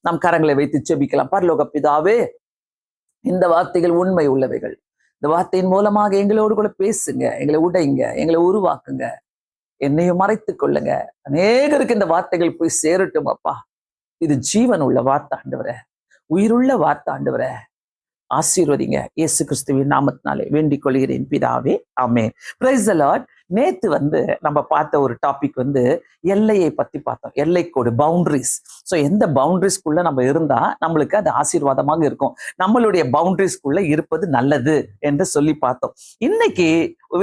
நம் கரங்களை வைத்து ஜெபிக்கலாம். பரலோக பிதாவே, இந்த வார்த்தைகள் உண்மை உள்ளவைகள். இந்த வார்த்தையின் மூலமாக எங்களோடு கூட பேசுங்க, எங்களை உடைங்க, எங்களை உருவாக்குங்க, என்னையும் மறைத்துக் கொள்ளுங்க. அநேகருக்கு இந்த வார்த்தைகள் போய் சேரட்டும் அப்பா. இது ஜீவன் உள்ள வார்த்தை ஆண்டவரே, உயிருள்ள வார்த்தை ஆண்டவரே. ஆசீர்வதிங்க, இயேசு கிறிஸ்துவின் நாமத்தினாலே வேண்டிக் கொள்கிறேன் பிதாவே, ஆமென். Praise the Lord. நேத்து நம்ம பார்த்த ஒரு டாபிக் எல்லையை பத்தி பார்த்தோம். எல்லைக்கோடு, பவுண்டரிஸ். ஸோ எந்த பவுண்டரிஸ்குள்ள நம்ம இருந்தா நம்மளுக்கு அது ஆசீர்வாதமாக இருக்கும், நம்மளுடைய பவுண்டரிஸ்குள்ள இருப்பது நல்லது என்று சொல்லி பார்த்தோம். இன்னைக்கு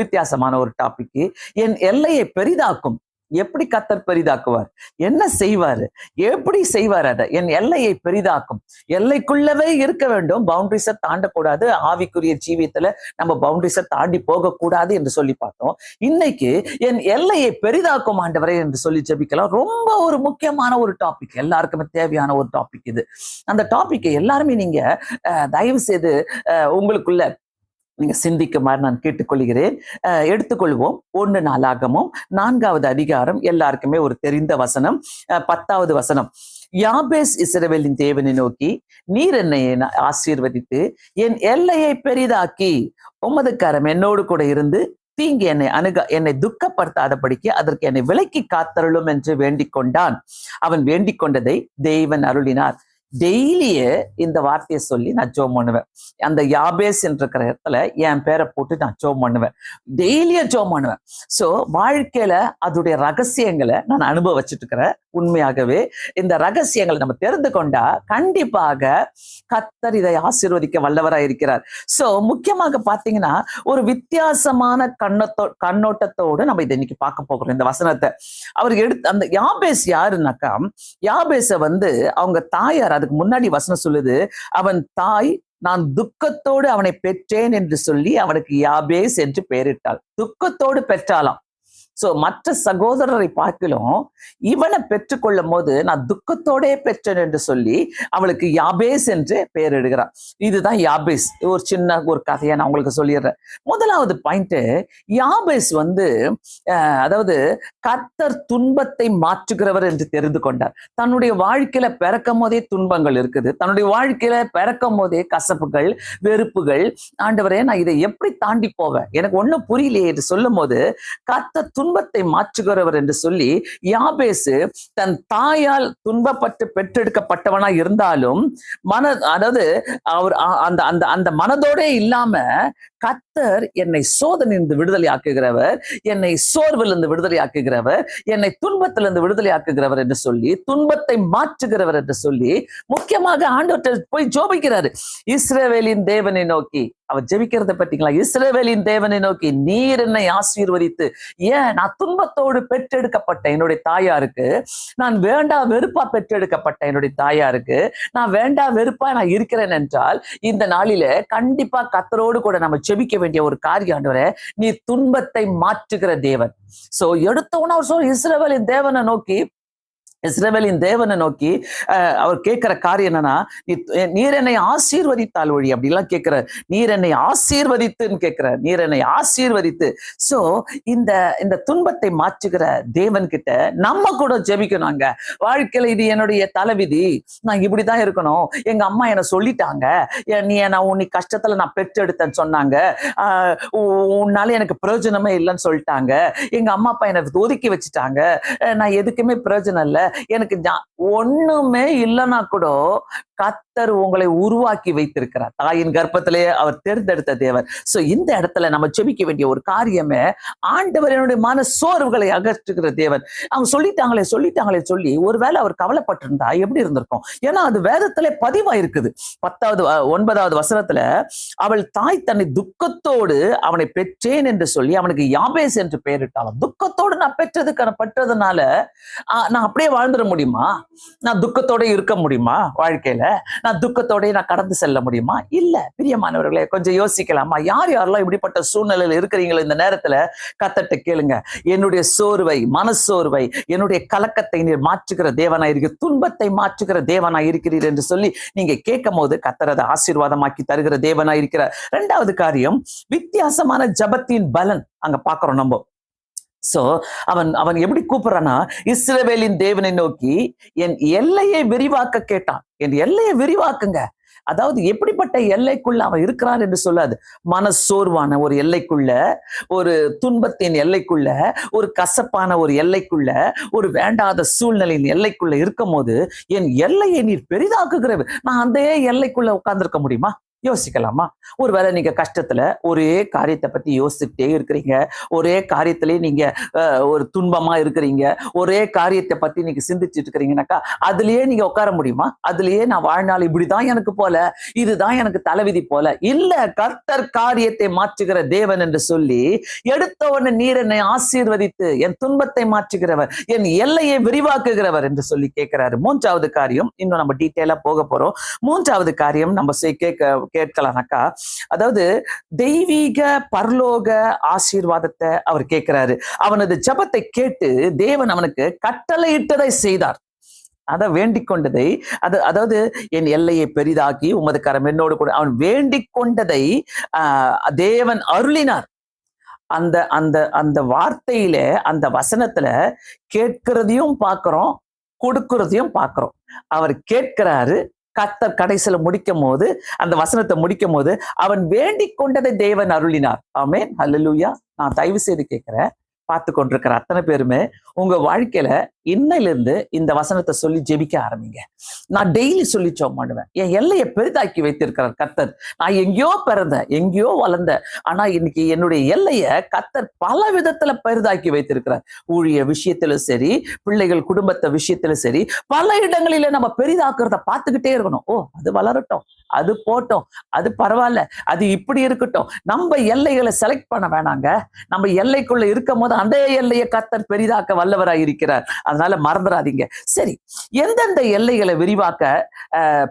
வித்தியாசமான ஒரு டாபிக், என் எல்லையை பெரிதாக்கும். எப்படி கர்த்தர் பெரிதாக்குவார், என்ன செய்வாரு, எப்படி செய்வார், அதை என் எல்லையை பெரிதாக்கும். எல்லைக்குள்ளவே இருக்க வேண்டும், பவுண்டரிஸை தாண்டக்கூடாது. ஆவிக்குரிய ஜீவியத்துல நம்ம பவுண்டரிஸை தாண்டி போகக்கூடாது என்று சொல்லி பார்த்தோம். இன்னைக்கு என் எல்லையை பெரிதாக்கும் ஆண்டவரே என்று சொல்லி ஜெபிக்கலாம். ரொம்ப ஒரு முக்கியமான ஒரு டாபிக், எல்லாருக்குமே தேவையான ஒரு டாபிக் இது. அந்த டாபிக்கை எல்லாருமே நீங்க தயவு செய்து உங்களுக்குள்ள நீங்க சிந்திக்குமாறு நான் கேட்டுக்கொள்கிறேன். எடுத்துக்கொள்வோம். 1 நாளாகமம் 4வது அதிகாரம், எல்லாருக்குமே ஒரு தெரிந்த வசனம், 10வது வசனம். யாபேஸ் இஸ்ரவேலின் தேவனை நோக்கி, நீர் என்னை ஆசீர்வதித்து என் எல்லையை பெரிதாக்கி உமது கரம் என்னோடு கூட இருந்து தீங்கு என்னை துக்கப்படுத்தாதபடிக்கு அதற்கு என்னை விலக்கி காத்தருளும் என்று வேண்டிக் கொண்டான். அவன் வேண்டிக் கொண்டதை தேவன் அருளினார். டெய்லியே இந்த வார்த்தையை சொல்லி நான் ஜெபம் பண்ணுவேன். அந்த யாபேஸ் என்ற இடத்துல என் பேரை போட்டு நான் ஜெபம் பண்ணுவேன். டெய்லியே ஜெபம் பண்ணுவேன். ஸோ வாழ்க்கையில அதோடைய ரகசியங்களை நான் அனுபவிச்சுட்டு இருக்கிறேன். உண்மையாகவே இந்த ரகசியங்களை நம்ம தெரிந்து கொண்டா கண்டிப்பாக கர்த்தர் இதை ஆசீர்வதிக்க வல்லவராய் இருக்கிறார். ஸோ முக்கியமாக பார்த்தீங்கன்னா ஒரு வித்தியாசமான கண்ணோட்டத்தோடு நம்ம இதை இன்னைக்கு பார்க்க போகிறோம். இந்த வசனத்தை அவருக்கு எடுத்து, அந்த யாபேஸ் யாருன்னாக்கா, யாபேஸை அவங்க தாயார், அதுக்கு முன்னாடி வசனம் சொல்லுது, அவன் தாய் நான் துக்கத்தோடு அவனை பெற்றேன் என்று சொல்லி அவனுக்கு யாபேஸ் என்று பெயரிட்டாள். துக்கத்தோடு பெற்றாலாம். சோ மற்ற சகோதரரை பார்க்கலும் இவனை பெற்றுக்கொள்ளும் போது நான் துக்கத்தோடே பெற்றேன் என்று சொல்லி அவளுக்கு யாபேஸ் என்று பெயரிடுகிறான். இதுதான் யாபேஸ். ஒரு சின்ன ஒரு கதையை நான் உங்களுக்கு சொல்லிடுறேன். முதலாவது பாயிண்ட், யாபேஸ் அதாவது கர்த்தர் துன்பத்தை மாற்றுகிறவர் என்று தெரிந்து கொண்டார். தன்னுடைய வாழ்க்கையில பிறக்கும் போதே துன்பங்கள் இருக்குது, தன்னுடைய வாழ்க்கையில பிறக்கும் போதே கசப்புகள், வெறுப்புகள். ஆண்டவரே, நான் இதை எப்படி தாண்டி போவேன், எனக்கு ஒண்ணும் புரியலையே என்று சொல்லும் போது கர்த்தர் துன்பத்தை மாற்றுகிறவர் என்று சொல்லி யாபேசு தன் தாயால் துன்பப்பட்டு பெற்றெடுக்கப்பட்டவனா இருந்தாலும் அதாவது அவர் அந்த மனதோட இல்லாம கர்த்தர் என்னை சோதனையிலிருந்து விடுதலை ஆக்குகிறவர், என்னை சோர்விலிருந்து விடுதலை ஆக்குகிறவர், என்னை துன்பத்திலிருந்து விடுதலை ஆக்குகிறவர் என்று சொல்லி, துன்பத்தை மாற்றுகிறவர் என்று சொல்லி முக்கியமாக ஆண்டவர்கிட்ட போய் ஜெபிக்கிறாரு. இஸ்ரவேலின் தேவனை நோக்கி அவர் ஜெபிக்கிறத பத்தீங்களா? இஸ்ரவேலின் தேவனை நோக்கி, நீர் என்னை ஆசீர்வதித்து, ஏன் நான் துன்பத்தோடு பெற்றெடுக்கப்பட்ட என்னுடைய தாயாருக்கு, நான் வேண்டா வெறுப்பா பெற்றெடுக்கப்பட்ட என்னுடைய தாயாருக்கு நான் வேண்டா வெறுப்பா நான் இருக்கிறேன் என்றால் இந்த நாளில கண்டிப்பா கர்த்தரோடு கூட நம்ம ஜெபிக்க வேண்டிய ஒரு காரியம், ஆண்டவரே நீ துன்பத்தை மாற்றுகிற தேவன். சோ எடுத்தவன அவர் இஸ்ரவேலின் தேவனை நோக்கி அவர் கேட்கிற காரியம் என்னன்னா, நீர் என்னை ஆசீர்வதித்தால் ஒழி அப்படிலாம் கேட்கிற, நீர் என்னை ஆசீர்வதித்துன்னு கேட்கிற, நீர் என்னை ஆசீர்வதித்து. சோ இந்த துன்பத்தை மாற்றுகிற தேவன் கிட்ட நம்ம கூட ஜெபிக்கணுங்க. வாழ்க்கையில இது என்னுடைய தலைவிதி, நான் இப்படிதான் இருக்கணும், எங்க அம்மா என்ன சொல்லிட்டாங்க, உன்னை கஷ்டத்துல நான் பெற்றெடுத்தேன்னு சொன்னாங்க, உன்னால எனக்கு பிரயோஜனமே இல்லைன்னு சொல்லிட்டாங்க, எங்க அம்மா அப்பா எனக்கு ஒதுக்கி வச்சுட்டாங்க, நான் எதுக்குமே பிரயோஜனம் இல்லை, எனக்கு ஒண்ணுமே இல்லைன்னா கூட கர்த்தர் உங்களை உருவாக்கி வைத்திருக்கிறார். தாயின் கர்ப்பத்திலேயே அவர் தேர்ந்தெடுத்த தேவன். சோ இந்த இடத்துல நம்ம ஜெபிக்க வேண்டிய ஒரு காரியமே, ஆண்டவர் என்னுடைய மன சோர்வுகளை அகற்றுகிற தேவன். அவங்க சொல்லிட்டாங்களே சொல்லி ஒருவேளை அவர் கவலைப்பட்டிருந்தா எப்படி இருந்திருக்கும்? ஏன்னா அது வேதத்திலே பதிவா இருக்குது. 9வது வசனத்துல, அவள் தாய் தன்னை துக்கத்தோடு அவனை பெற்றேன் என்று சொல்லி அவனுக்கு யாபேஸ் என்று பெயரிட்டாலும். துக்கத்தோடு நான் பெற்றதுனால நான் அப்படியே வாழ்ந்துட முடியுமா? நான் துக்கத்தோட இருக்க முடியுமா? வாழ்க்கையில நான் துக்கத்தோட நான் கடந்து செல்ல முடியுமா? இல்ல. பிரியமானவர்களே, கொஞ்சம் யோசிக்கலாமா? யாரெல்லாம் இப்படிப்பட்ட சூழ்நிலையில இருக்கிறீங்களோ இந்த நேரத்துல கர்த்தர்ட்ட கேளுங்க. என்னுடைய சோர்வை, மனசோர்வை, என்னுடைய கலக்கத்தை நீர் மாற்றுகிற தேவனாய் துன்பத்தை மாற்றுகிற தேவனாய் இருக்கிறீர் என்று சொல்லி நீங்க கேட்கும் போது கர்த்தர் அதை ஆசீர்வாதமாக்கி தருகிற தேவனாய் இருக்கிறார். 2வது காரியம், வித்தியாசமான ஜபத்தின் பலன் அங்க பாக்குறோம். நம்ம சோ அவன் அவன் எப்படி கூப்பிடுறான்னா, இஸ்ரவேலின் தேவனை நோக்கி என் எல்லையை விரிவாக்க கேட்டான். என் எல்லையை விரிவாக்குங்க. அதாவது எப்படிப்பட்ட எல்லைக்குள்ள அவன் இருக்கிறான் என்று சொல்லாது. மனசோர்வான ஒரு எல்லைக்குள்ள, ஒரு துன்பத்தின் எல்லைக்குள்ள, ஒரு கசப்பான ஒரு எல்லைக்குள்ள, ஒரு வேண்டாத சூழ்நிலையின் எல்லைக்குள்ள இருக்கும் போது என் எல்லையை நீர் பெரிதாக்குகிறவர். நான் அந்த எல்லைக்குள்ள உட்கார்ந்துருக்க முடியுமா? யோசிக்கலாமா? ஒருவேளை நீங்க கஷ்டத்துல ஒரே காரியத்தை பத்தி யோசிச்சுட்டே இருக்கிறீங்க, ஒரே காரியத்திலே நீங்க ஒரு துன்பமா இருக்கிறீங்க, ஒரே காரியத்தை பத்தி நீங்க சிந்திச்சுட்டு இருக்கிறீங்கன்னாக்கா அதுலயே நீங்க உட்கார முடியுமா? அதுலயே நான் வாழ்நாள் இப்படிதான் எனக்கு போல, இதுதான் எனக்கு தலைவிதி போல இல்ல. கர்த்தர் காரியத்தை மாற்றுகிற தேவன் என்று சொல்லி எடுத்தவன நீர் என்னை ஆசீர்வதித்து என் துன்பத்தை மாற்றுகிறவர், என் எல்லையை விரிவாக்குகிறவர் என்று சொல்லி கேட்கிறாரு. மூன்றாவது காரியம், இன்னும் நம்ம டீட்டெயிலா போக போறோம். மூன்றாவது காரியம் நம்ம கேட்கலாம்னாக்கா, அதாவது தெய்வீக பரலோக ஆசீர்வாதத்தை அவர் கேட்கிறாரு. அவனது ஜெபத்தை கேட்டு தேவன் அவனுக்கு கட்டளையிட்டதை செய்தார். அத வேண்டிக் கொண்டதை, அதாவது என் எல்லையை பெரிதாக்கி உமது கரம் என்னோடு கூட, அவன் வேண்டிக் கொண்டதை தேவன் அருளினார். அந்த அந்த அந்த வார்த்தையில, அந்த வசனத்துல கேட்கிறதையும் பார்க்கிறோம், கொடுக்கிறதையும் பார்க்கிறோம். அவர் கேட்கிறாரு, கர்த்தர் கடைசியில முடிக்கும் போது, அந்த வசனத்தை முடிக்கும் போது அவன் வேண்டிக் கொண்டதை தேவன் அருளினார். ஆமென், ஹல்லேலூயா. நான் தயவு செய்து கேட்கிறேன், பார்த்து கொண்டிருக்கிற அத்தனை பேருமே உங்க வாழ்க்கையில இன்னையிலிருந்து இந்த வசனத்தை சொல்லி ஜெபிக்க ஆரம்பிங்க. நான் டெய்லி சொல்லி ஜெபம் பண்ணுவேன். என் எல்லையை பெரிதாக்கி வைத்திருக்கிறார் கர்த்தர். நான் எங்கேயோ பிறந்தேன், எங்கேயோ வளர்ந்தேன், ஆனா இன்னைக்கு என்னுடைய எல்லையை கர்த்தர் பல விதத்துல பெரிதாக்கி வைத்திருக்கிறார். ஊழிய விஷயத்திலும் சரி, பிள்ளைகள் குடும்பத்தை விஷயத்திலும் சரி, பல இடங்களில நம்ம பெரிதாக்குறத பார்த்துக்கிட்டே இருக்கணும். ஓ, அது வளரட்டும், அது போட்டோம், அது பரவாயில்ல, அது இப்படி இருக்கட்டும். நம்ம எல்லைகளை செலக்ட் பண்ண வேணாங்க. நம்ம எல்லைக்குள்ள இருக்கும் போது அந்த எல்லையை கர்த்தர் பெரிதாக்க வல்லவராய் இருக்கிறார். அதனால மறந்துடாதீங்க. சரி, எந்தெந்த எல்லைகளை விரிவாக்க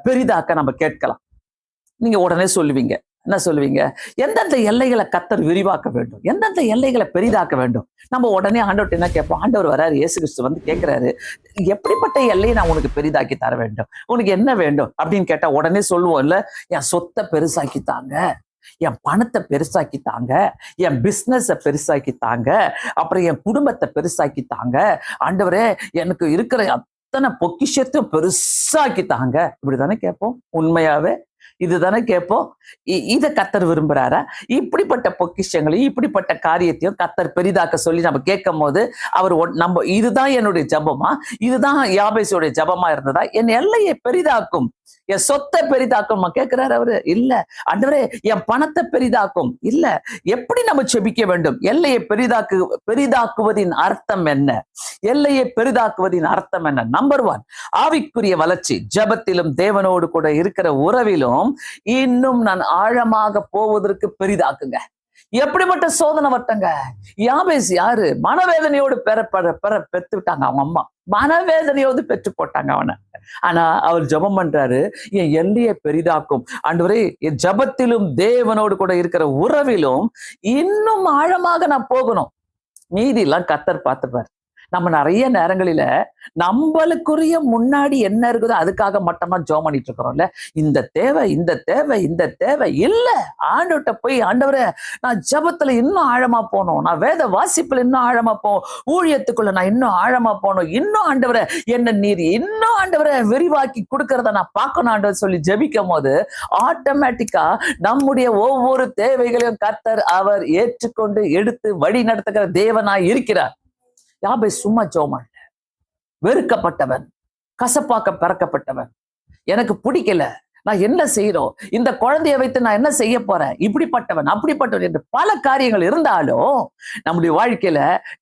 பெரிதாக்க நம்ம கேட்கலாம்? நீங்க உடனே சொல்லுவீங்க. என்ன சொல்லுவீங்க? எந்தெந்த எல்லைகளை கர்த்தர் விரிவாக்க வேண்டும், எந்தெந்த எல்லைகளை பெரிதாக்க வேண்டும். நம்ம உடனே ஆண்டவர்கிட்ட என்ன கேட்போம்? ஆண்டவர் வராரு, இயேசு கிறிஸ்து வந்து கேட்கிறாரு, எப்படிப்பட்ட எல்லையை நான் உனக்கு பெரிதாக்கி தர வேண்டும், உனக்கு என்ன வேண்டும் அப்படின்னு கேட்டா உடனே சொல்லுவோம் இல்ல, என் சொத்தை பெருசாக்கி தாங்க, என் பணத்தை பெருசாக்கி தாங்க, என் பிசினஸ பெருசாக்கி தாங்க, அப்புறம் என் குடும்பத்தை பெருசாக்கி தாங்க, ஆண்டவரே எனக்கு இருக்கிற அத்தனை பொக்கிஷத்தையும் பெருசாக்கி தாங்க. இப்படிதானே கேட்போம். உண்மையாவே இதுதானே கேட்போம். இதை கர்த்தர் விரும்புறாரா? இப்படிப்பட்ட பொக்கிஷங்களையும் இப்படிப்பட்ட காரியத்தையும் கர்த்தர் பெரிதாக்க சொல்லி நம்ம கேட்கும் போது அவர் நம்ம, இதுதான் என்னுடைய ஜபமா, இதுதான் யாபேசுடைய ஜபமா இருந்ததா? என் எல்லையை பெரிதாக்கும், என் சொத்தை பெரிதாக்கும் கேட்கிறாரு அவரு. இல்ல. ஆண்டவரே என் பணத்தை பெரிதாக்கும். இல்ல. எப்படி நம்ம செபிக்க வேண்டும்? எல்லையை பெரிதாக்குவதின் அர்த்தம் என்ன? எல்லையை பெரிதாக்குவதின் அர்த்தம் என்ன? நம்பர் 1, ஆவிக்குரிய வளர்ச்சி. ஜெபத்திலும் தேவனோடு கூட இருக்கிற உறவிலும் இன்னும் நான் ஆழமாக போவதற்கு பெரிதாக்குங்க. எப்படிப்பட்ட சோதனை வட்டங்க. யாபேஸ் யாரு? மனவேதனையோடு பெற்று விட்டாங்க அவங்க அம்மா, மனவேதனையோடு பெற்று போட்டாங்க அவனை. ஆனா அவர் ஜெபம் பண்றாரு, என் எல்லையை பெரிதாக்கும் ஆண்டவரே, என் ஜெபத்திலும் தேவனோடு கூட இருக்கிற உறவிலும் இன்னும் ஆழமாக நான் போகணும். மீதி எல்லாம் கர்த்தர் பார்த்துப்பார். நம்ம நிறைய நேரங்களில நம்மளுக்குரிய முன்னாடி என்ன இருக்குதோ அதுக்காக மட்டுமா ஜெபம் பண்ணிட்டு இருக்கிறோம்ல. இந்த தேவை, இந்த தேவை, இந்த தேவை இல்ல. ஆண்டவர்கிட்ட போய், ஆண்டவரே நான் ஜெபத்துல இன்னும் ஆழமா போகணும், நான் வேத வாசிப்புல இன்னும் ஆழமா போகணும், ஊழியத்துக்குள்ள நான் இன்னும் ஆழமா போகணும், இன்னும் ஆண்டவரே என்ன நீர் இன்னும் ஆண்டவரை விரிவாக்கி கொடுக்கறத நான் பார்க்கணும் ஆண்டவர் சொல்லி ஜெபிக்கும் போது ஆட்டோமேட்டிக்கா நம்முடைய ஒவ்வொரு தேவைகளையும் கர்த்தர் அவர் ஏற்றுக்கொண்டு எடுத்து வழி நடத்துகிற தேவனாய் இருக்கிறார். யாபேஸ் சும்மா ஜெபம் பண்ணல. வெறுக்கப்பட்டவன், கசப்பாக்க பிறக்கப்பட்டவன், எனக்கு பிடிக்கல, நான் என்ன செய்யறோம், இந்த குழந்தைய வைத்து நான் என்ன செய்ய போறேன், இப்படிப்பட்டவன் அப்படிப்பட்டவன் என்று பல காரியங்கள் இருந்தாலும் நம்முடைய வாழ்க்கையில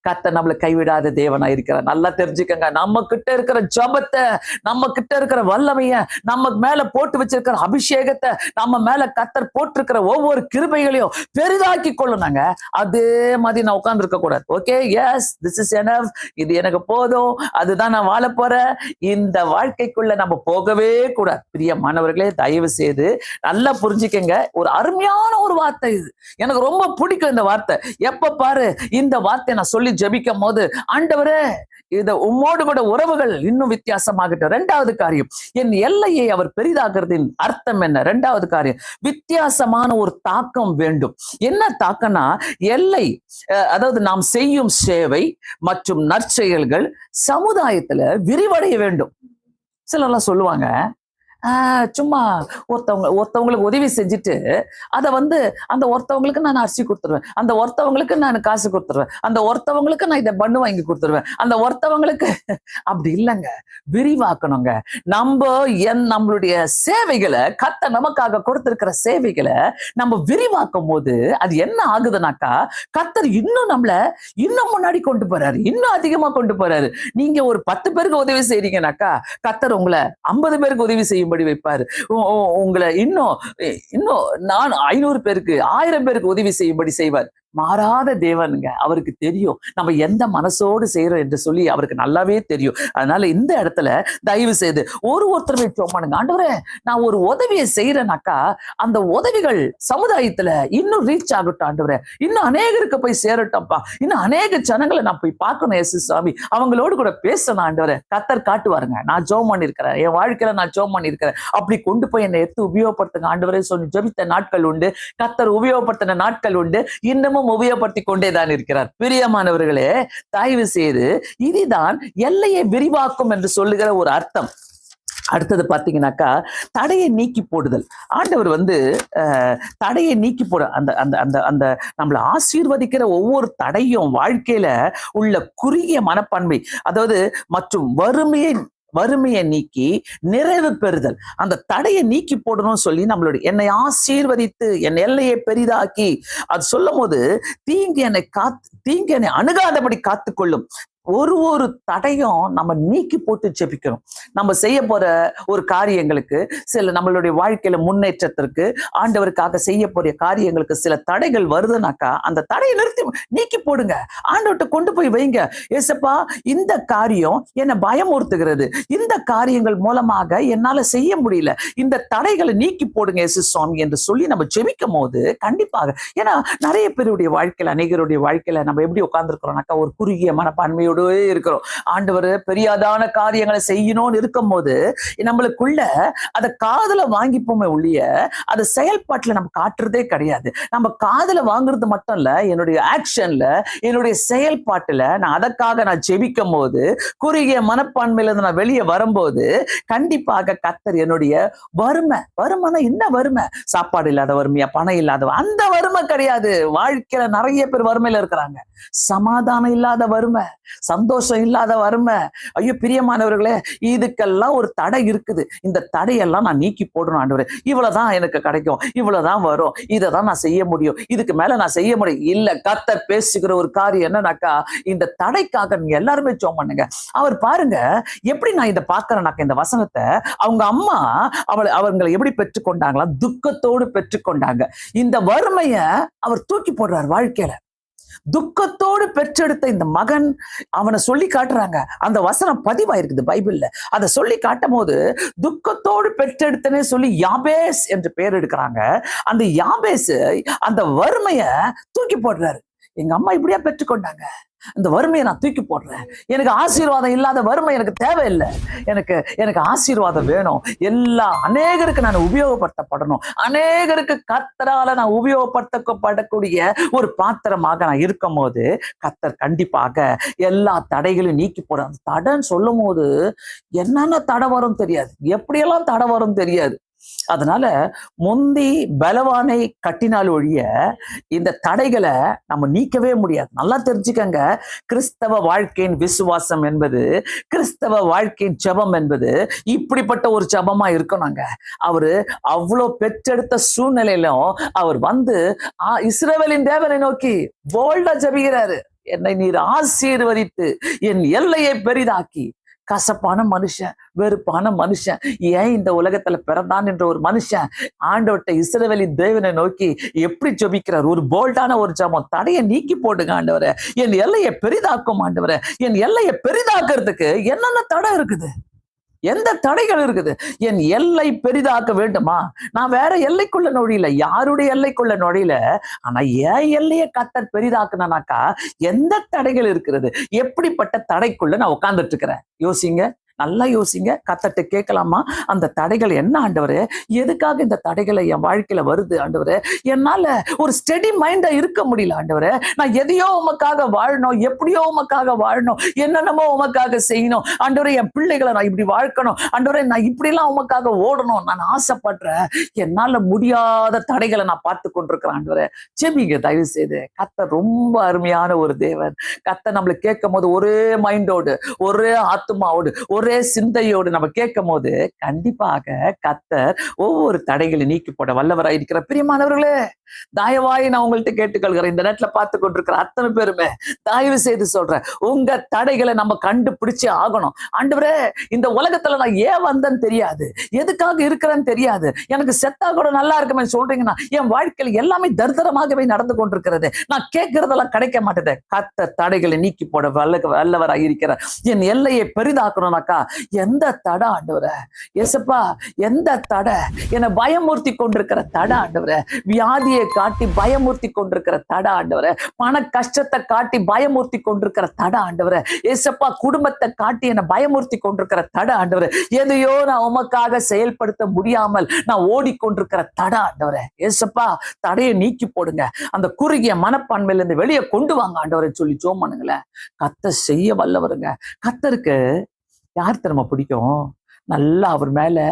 கர்த்தர் நம்மளை கைவிடாத தேவனா இருக்கிறார். நல்லா தெரிஞ்சுக்கங்க. நம்ம கிட்ட இருக்கிற ஜெபத்தை, நம்ம கிட்ட இருக்கிற வல்லமைய, நம்ம மேல போட்டு வச்சிருக்கிற அபிஷேகத்தை, நம்ம மேல கர்த்தர் போட்டிருக்கிற ஒவ்வொரு கிருபைகளையும் பெரிதாக்கி கொள்ளணுங்க. அதே மாதிரி நான் உட்கார்ந்து இருக்க கூடாது. Okay, yes, this is enough, இது எனக்கு போதும், அதுதான் நான் வாழ போறேன், இந்த வாழ்க்கைக்குள்ள நம்ம போகவே கூடாது. பிரியமானவர்களே, தயவு செய்து நல்லா புரிஞ்சுக்கங்க. ஒரு அருமையான ஒரு வார்த்தை இது, எனக்கு ரொம்ப பிடிக்கும் இந்த வார்த்தை. எப்ப பாரு இந்த வார்த்தை நான் சொல்லி ஜெபிக்கும் போது, ஆண்டவரே இத உம்மோடு கூட உறவுகள் இன்னும் வித்தியாசமாகட்டும். இரண்டாவது காரியம், என் எல்லையை அவர் பெரிதாக்குறதின் அர்த்தம் என்ன? இரண்டாவது காரியம், வித்தியாசமான ஒரு தாக்கம் வேண்டும். என்ன தாக்கம்னா, எல்லை அதாவது நாம் செய்யும் சேவை மற்றும் நற்செயல்கள் சமுதாயத்துல விரிவடைய வேண்டும். சிலர்லாம் சொல்லுவாங்க, சும்மா ஒருத்தவங்களுக்கு உதவி செஞ்சுட்டு அதை அந்த ஒருத்தவங்களுக்கு நான் அரிசி கொடுத்துருவேன், அந்த ஒருத்தவங்களுக்கு நான் காசு கொடுத்துருவேன், அந்த ஒருத்தவங்களுக்கு நான் இதை பண்ணு வாங்கி கொடுத்துருவேன், அந்த ஒருத்தவங்களுக்கு அப்படி இல்லைங்க, விரிவாக்கணுங்க. நம்மளுடைய சேவைகளை, கர்த்தர் நமக்காக கொடுத்திருக்கிற சேவைகளை நம்ம விரிவாக்கும் போது அது என்ன ஆகுதுனாக்கா, கர்த்தர் இன்னும் நம்மள இன்னும் முன்னாடி கொண்டு போறாரு, இன்னும் அதிகமா கொண்டு போறாரு. நீங்க ஒரு 10 பேருக்கு உதவி செய்றீங்கன்னாக்கா, கர்த்தர் உங்களை 50 பேருக்கு உதவி செய்யும்படி வைப்பாரு. உங்களை இன்னும் நான் 500 பேருக்கு 1000 பேருக்கு உதவி செய்யும்படி செய்வார். மாறாத தேவனுங்க, அவருக்கு தெரியும் நம்ம எந்த மனசோடு செய்யறோம் என்று சொல்லி அவருக்கு நல்லாவே தெரியும். அதனால இந்த இடத்துல தயவு செய்து ஒருத்தர் சோமானுங்க, ஆண்டவரே நான் ஒரு உதவியை செய்யறேனாக்கா அந்த உதவிகள் சமுதாயத்துல இன்னும் ரீச் ஆகட்டும் ஆண்டவரே, இன்னும் அநேகருக்கு போய் சேரட்டோம்ப்பா, இன்னும் அநேக ஜனங்களை நான் போய் பார்க்கணும் இயேசு சாமி, அவங்களோடு கூட பேசணும் ஆண்டவரே. கர்த்தர் காட்டுவாருங்க, நான் ஜெபம் பண்ணிருக்கிறேன், என் வாழ்க்கையில நான் ஜெபம் பண்ணிருக்கிறேன், அப்படி கொண்டு போய் என்னை எடுத்து உபயோகப்படுத்துங்க ஆண்டவரே சொல்லி ஜெபித்த நாட்கள் உண்டு. கர்த்தர் உபயோகப்படுத்தின நாட்கள் உண்டு, இன்னமும் உபயோகப்படுத்திக் கொண்டேதான் இருக்கிறார். பிரியமானவர்களே, தயவு செய்து இதுதான் எல்லையை விரிவாக்கும் என்று சொல்லுகிற ஒரு அர்த்தம். அடுத்தது பாத்தீங்கன்னாக்கா, தடையை நீக்கி போடுதல். ஆண்டவர் தடையை நீக்கி போட அந்த நம்மளை ஆசீர்வதிக்கிற ஒவ்வொரு தடையும் வாழ்க்கையில உள்ள குறுகிய மனப்பான்மை, அதாவது மற்றும் வறுமையை நீக்கி நிறைவு பெறுதல், அந்த தடையை நீக்கி போடணும்னு சொல்லி நம்மளுடைய என்னை ஆசீர்வதித்து என் எல்லையை பெரிதாக்கி அது சொல்லும் போது தீங்கு என்னை அணுகாதபடி காத்துக்கொள்ளும். ஒரு தடையும் நம்ம நீக்கி போட்டு ஜெபிக்கணும். நம்ம செய்ய போற ஒரு காரியங்களுக்கு, சில நம்மளுடைய வாழ்க்கையில முன்னேற்றத்திற்கு, ஆண்டவருக்காக செய்ய போற காரியங்களுக்கு சில தடைகள் வருதுனாக்கா அந்த தடையை நீக்கி போடுங்க, ஆண்டவர்கிட்ட கொண்டு போய் வைங்க. ஏசப்பா, இந்த காரியம் என்னை பயமுறுத்துகிறது, இந்த காரியங்கள் மூலமாக என்னால செய்ய முடியல, இந்த தடைகளை நீக்கி போடுங்க இயேசு சுவாமி என்று சொல்லி நம்ம ஜெபிக்கும் போது கண்டிப்பாக, ஏன்னா நிறைய பேருடைய வாழ்க்கையில, அநேகருடைய வாழ்க்கையில நம்ம எப்படி உட்கார்ந்துருக்கிறோம்னாக்கா ஒரு குறுகிய மனப்பான்மையோடு இருக்கிறோம். ஆண்டவர் பெரியாதான காரியங்களை செய்யணும்னு இருக்கும் போது நம்மளுக்குள்ள அதை காதுல வாங்கிப்போமே ஒழிய அதை செயல்பாட்டுல நம்ம காட்டுறதே கிடையாது. நம்ம காதுல வாங்குறது மட்டும் இல்ல, என்னுடைய ஆக்ஷன்ல, என்னுடைய செயல்பாட்டுல நான் ஜெபிக்கும் போது, குறுகிய மனப்பான்மையில இருந்து நான் வெளியே வரும்போது கண்டிப்பாக கர்த்தர் என்னுடைய வறுமைனா என்ன வறுமை? சாப்பாடு இல்லாத வறுமையா, பணம் இல்லாத அந்த வறுமை கிடையாது. வாழ்க்கையில நிறைய பேர் வறுமையில இருக்கிறாங்க. சமாதானம் இல்லாத வறுமை, சந்தோஷம் இல்லாத வறுமை. ஐயோ பிரியமானவர்களே, இதுக்கெல்லாம் ஒரு தடை இருக்குது. இந்த தடையெல்லாம் நான் நீக்கி போடணும் ஆண்டவரே. இவ்வளவுதான் எனக்கு கிடைக்கும், இவ்வளவுதான் வரும், இதைதான் நான் செய்ய முடியும், இதுக்கு மேல நான் செய்ய முடியும் இல்ல. கர்த்தர் பேசுகிற ஒரு காரியம் என்னன்னாக்கா, இந்த தடைக்காக நீங்க எல்லாருமே ஜெபம் பண்ணுங்க. அவர் பாருங்க எப்படி நான் இதை பார்க்கிறேன்னாக்கா, இந்த வசனத்தை அவங்க அம்மா அவங்களை எப்படி பெற்றுக்கொண்டாங்களா? துக்கத்தோடு பெற்றுக்கொண்டாங்க. இந்த வறுமையை அவர் தூக்கி போடுறார் வாழ்க்கையில. துக்கத்தோடு பெற்றெடுத்த இந்த மகன், அவனை சொல்லி காட்டுறாங்க. அந்த வசனம் பதிவாயிருக்குது பைபிள்ல. அதை சொல்லி காட்டும் போது துக்கத்தோடு பெற்றெடுத்தனே சொல்லி யாபேஸ் என்று பெயர் எடுக்கிறாங்க. அந்த யாபேஸ் அந்த வறுமைய தூக்கி போடுறாரு. எங்க அம்மா இப்படியா பெற்றுக்கொண்டாங்க, இந்த வறுமையை நான் தூக்கி போடுறேன். எனக்கு ஆசீர்வாதம் இல்லாத வறுமை எனக்கு தேவையில்லை, எனக்கு ஆசீர்வாதம் வேணும். அநேகருக்கு நான் உபயோகப்படுத்தப்படணும், அநேகருக்கு கர்த்தரால நான் உபயோகப்படுத்தப்படக்கூடிய ஒரு பாத்திரமாக நான் இருக்கும் போது கர்த்தர் கண்டிப்பாக எல்லா தடைகளையும் நீக்கி போட. அந்த தடைன்னு சொல்லும் போது என்னென்ன தடை வரும் தெரியாது, எப்படியெல்லாம் தடை வரும் தெரியாது. அதனால முந்தி பலவானை கட்டினால் ஒழிய இந்த தடைகளை நம்ம நீக்கவே முடியாது. நல்லா தெரிஞ்சுக்கங்க, கிறிஸ்தவ வாழ்க்கையின் விசுவாசம் என்பது, கிறிஸ்தவ வாழ்க்கையின் ஜெபம் என்பது இப்படிப்பட்ட ஒரு ஜெபமா இருக்கணுங்க. அவரு அவ்வளவு பெற்றெடுத்த சூழ்நிலையிலும் அவர் இஸ்ரவேலின் தேவனை நோக்கி போல்டா ஜெபிக்கிறாரு. என்னை நீர் ஆசீர்வதித்து என் எல்லையை பெரிதாக்கி. கசப்பான மனுஷன், வெறுப்பான மனுஷன், ஏன் இந்த உலகத்துல பிறந்தான் என்ற ஒரு மனுஷன் ஆண்டவர்கிட்ட இஸ்ரவேலின் தேவனை நோக்கி எப்படி ஜெபிக்கிறார்? ஒரு போல்டான ஒரு ஜெபம். தடையை நீக்கி போடுங்க ஆண்டவரே, என் எல்லையை பெரிதாக்கும் ஆண்டவரே. என் எல்லையை பெரிதாக்குறதுக்கு என்னென்ன தடை இருக்குது? எந்த தடைகள் இருக்குது? என் எல்லை பெரிதாக்க வேண்டுமா? நான் வேற எல்லைக்குள்ள நுழையல, யாருடைய எல்லைக்குள்ள நுழையல. ஆனா என் எல்லையை கர்த்தர் பெரிதாக்குனாக்கா எந்த தடைகள் இருக்கிறது? எப்படிப்பட்ட தடைக்குள்ள நான் உட்கார்ந்துட்டு இருக்கிறேன்? யோசிங்க, நல்லா யோசிங்க. கர்த்தர்ட்ட கேட்கலாமா? அந்த தடைகள் என்ன ஆண்டவரே? எதுக்காக இந்த தடைகளை என் வாழ்க்கையில வருது ஆண்டவரே? என்னால ஒரு ஸ்டெடி மைண்டா இருக்க முடியல ஆண்டவரே. நான் எதையோ உமக்காக வாழணும், எப்படியோ உமக்காக வாழணும், என்னென்னமோ உமக்காக செய்யணும் ஆண்டவரே. என் பிள்ளைகளை நான் இப்படி வாழ்க்கணும் ஆண்டவரே, நான் இப்படிலாம் உமக்காக ஓடணும் நான் ஆசைப்படுறேன். என்னால முடியாத தடைகளை நான் பார்த்து கொண்டிருக்கிறேன் ஆண்டவரே. ஜெபிங்க தயவு செய்து. கர்த்தர் ரொம்ப அருமையான ஒரு தேவன். கர்த்தர் நம்மளை கேட்கும் போது ஒரே மைண்டோடு, ஒரே ஆத்மாவோடு, ஒரே சிந்தையோடு நம்ம கேட்கும் போது கண்டிப்பாக கர்த்தர் ஒவ்வொரு தடைகளை நீக்கி போட வல்லவராய் இருக்கிற பிரியமானவர்களே, தயவாய் நான் உங்கள்கிட்ட கேட்டுக்கொள்கிறேன். இந்த நேரத்துல பார்த்து கொண்டிருக்கிற அத்தனை பேருமே தயவு செய்து சொல்றேன், உங்க தடைகளை நம்ம கண்டுபிடிச்சே ஆகணும். ஆண்டவரே, இந்த உலகத்துல நான் ஏன் வந்தேன்னு தெரியாது, எதுக்காக இருக்கிறேன்னு தெரியாது, எனக்கு செத்தா கூட நல்லா இருக்குமே சொல்றீங்கன்னா என் வாழ்க்கையில எல்லாமே தரித்திரமாகவே நடந்து கொண்டிருக்கிறது, நான் கேட்கறதெல்லாம் கிடைக்க மாட்டேது. கர்த்தர் தடைகளை நீக்கி போட வல்லவராய் இருக்கிறார். என் எல்லையை பெரிதாக்கணும்னாக்கா எந்த தடை ஆண்டவரே? ஏசப்பா, எந்த தடை என்னை பயமூர்த்தி கொண்டிருக்கிற தடை ஆண்டவரே? வியாதியை காட்டி பயமூர்த்தி கொண்டிருக்கிற தடை ஆண்டவரே, பண கஷ்டத்தை காட்டி பயமூர்த்தி கொண்டிருக்கிற தடை ஆண்டவரே, ஏசப்பா குடும்பத்தை காட்டி என்னை பயமூர்த்தி கொண்டிருக்கிற தடை ஆண்டவரே, எதையோ நான் உமக்காக செயல்படுத்த முடியாமல் நான் ஓடிக்கொண்டிருக்கிற தடை ஆண்டவரே, ஏசப்பா தடையை நீக்கி போடுங்க, அந்த குறுகிய மனப்பான்மையில இருந்து வெளியே கொண்டு வாங்க ஆண்டவரை சொல்லி ஜெபம் பண்ணுங்களேன். கர்த்தர் செய்ய வல்லவருங்க. கர்த்தருக்கு யார் தெரியுமா பிடிக்கும்? நல்லா அவர் மேல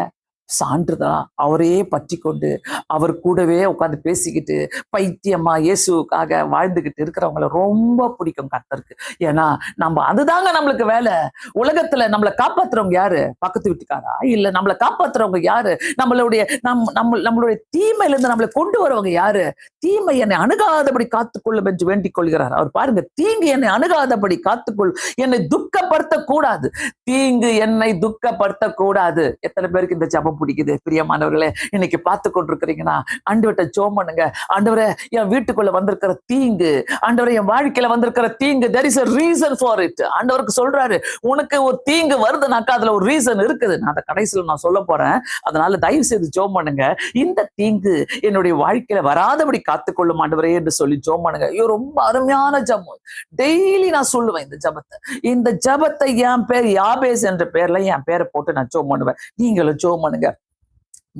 சான்றுதா அவரே பற்றி கொண்டு அவர் கூடவே உட்காந்து பேசிக்கிட்டு பைத்தியமா இயேசுக்காக வாழ்ந்துகிட்டு இருக்கிறவங்கள ரொம்ப பிடிக்கும் கர்த்தருக்கு. ஏன்னா நம்ம அதுதாங்க நம்மளுக்கு வேலை. உலகத்துல நம்மளை காப்பாத்துறவங்க யாரு? பக்கத்து வீட்டுக்காரா? இல்ல நம்மளை காப்பாத்துறவங்க யாரு? நம்மளுடைய தீமையில இருந்து நம்மளை கொண்டு வரவங்க யாரு? தீமை என்னை அணுகாதபடி காத்துக்கொள்ளும் என்று வேண்டிக் கொள்கிறார். அவர் பாருங்க, தீங்கு என்னை அணுகாதபடி காத்துக்கொள், என்னை துக்கப்படுத்த கூடாது, தீங்கு என்னை துக்கப்படுத்த கூடாது. எத்தனை பேருக்கு இந்த ஜபம் பிடிக்குது? பிரியமானவர்களே, இன்னைக்கு பார்த்து கொண்டிருக்கிறீங்கன்னா ஆண்டவர்ட்ட ஜெபம் பண்ணுங்க. ஆண்டவரே, என் வீட்டுக்குள்ள வந்திருக்கிற தீங்கு, ஆண்டவரே என் வாழ்க்கையில வந்திருக்கிற தீங்கு, there is a reason for it. ஆண்டவருக்கு சொல்றாரு, உனக்கு ஒரு தீங்கு வருதுனாக்கா அதுல ஒரு ரீசன் இருக்குது. நான் அதை கடைசியில நான் சொல்ல போறேன். அதனால தயவு செய்து ஜெபம் பண்ணுங்க. இந்த தீங்கு என்னுடைய வாழ்க்கையில வராதபடி காத்துக்கொள்ளும் ஆண்டவரே என்று சொல்லி ஜெபம் பண்ணுங்க. ஐயோ, ரொம்ப அருமையான ஜெபம். டெய்லி நான் சொல்லுவேன் இந்த ஜெபத்தை. இந்த ஜெபத்தை என் பேர் யாபேஸ் என்ற பேர்ல என் பேரை போட்டு நான் ஜெபம் பண்ணுவேன். நீங்களும் ஜெபம் பண்ணுங்க.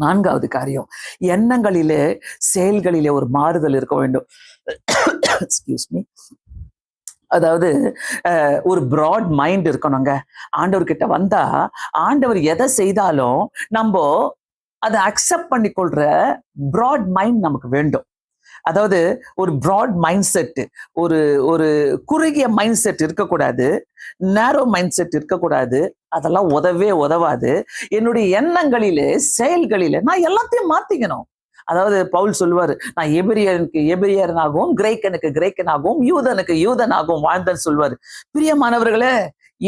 4வது காரியம், எண்ணங்களிலே செயல்களிலே ஒரு மாறுதல் இருக்க வேண்டும். Excuse me. அதாவது ஒரு பிராட் மைண்ட் இருக்கணுங்க. ஆண்டவர்கிட்ட வந்தா ஆண்டவர் எதை செய்தாலும் நம்ம அதை அக்செப்ட் பண்ணிக்கொள்ற பிராட் மைண்ட் நமக்கு வேண்டும். அதாவது ஒரு பிராட் மைண்ட் செட், ஒரு குறுகிய மைண்ட் செட் இருக்கக்கூடாது, நேரோ மைண்ட் செட் இருக்கக்கூடாது. அதெல்லாம் உதவாது. என்னுடைய எண்ணங்களிலே செயல்களிலே நான் எல்லாத்தையும் மாத்திக்கணும். அதாவது பவுல் சொல்லுவாரு, நான் எபிரியனாகவும் கிரேக்கனுக்கு கிரேக்கனாகவும் யூதனுக்கு யூதனாகவும் வாழ்ந்தேன்னு சொல்லுவாரு. பிரியமானவர்களே,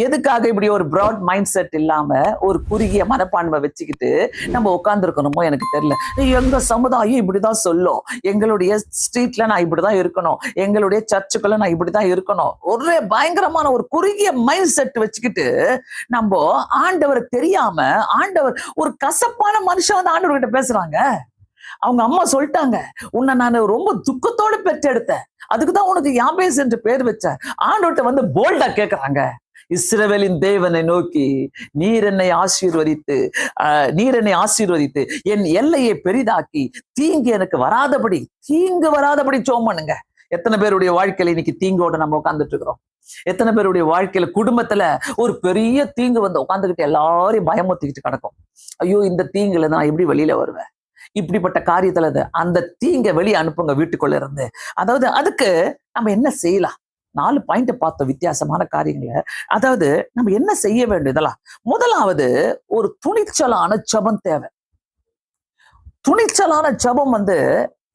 எதுக்காக இப்படி ஒரு பிராட் மைண்ட் செட் இல்லாம ஒரு குறுகிய மனப்பான்மை வச்சுக்கிட்டு நம்ம உட்கார்ந்து இருக்கணுமோ எனக்கு தெரியல. எங்க சமுதாயம் இப்படிதான் சொல்லும், எங்களுடைய ஸ்ட்ரீட்ல நான் இப்படிதான் இருக்கணும், எங்களுடைய சர்ச்சுக்குள்ள நான் இப்படிதான் இருக்கணும், ஒரே பயங்கரமான ஒரு குறுகிய மைண்ட் செட் வச்சுக்கிட்டு நம்ம ஆண்டவரை தெரியாம, ஆண்டவர் ஒரு கசப்பான மனுஷன் வந்து ஆண்டவர்கிட்ட பேசுறாங்க. அவங்க அம்மா சொல்லிட்டாங்க, உன்னை நான் ரொம்ப துக்கத்தோடு பெற்றெடுத்தேன், அதுக்குதான் உனக்கு யாபேஸ் என்று பேர் வச்சேன். ஆண்டவர்கிட்ட வந்து போல்டா கேட்கறாங்க, இஸ்ரவேலின் தேவனை நோக்கி நீர் என்னை ஆசீர்வதித்து என் எல்லையை பெரிதாக்கி தீங்கு எனக்கு வராதபடி ஜெபம் பண்ணுங்க. எத்தனை பேருடைய வாழ்க்கையில இன்னைக்கு தீங்கோட நம்ம உட்கார்ந்துட்டு இருக்கிறோம்? எத்தனை பேருடைய வாழ்க்கையில குடும்பத்துல ஒரு பெரிய தீங்கு வந்து உட்காந்துக்கிட்டு எல்லாரையும் பயமுறுத்திக்கிட்டு கிடக்கும். ஐயோ, இந்த தீங்குல நான் எப்படி வெளியில வருவேன்? இப்படிப்பட்ட காரியத்துல அந்த தீங்க வெளியே அனுப்புங்க வீட்டுக்குள்ள இருந்து. அதாவது அதுக்கு நம்ம என்ன செய்யலாம்? 4 பாயிண்ட் பார்த்த வித்தியாசமான காரியங்களை. அதாவது நம்ம என்ன செய்ய வேண்டும்? இதெல்லாம் முதலாவது, ஒரு துணிச்சலான ஜெபம் தேவை. துணிச்சலான ஜெபம் வந்து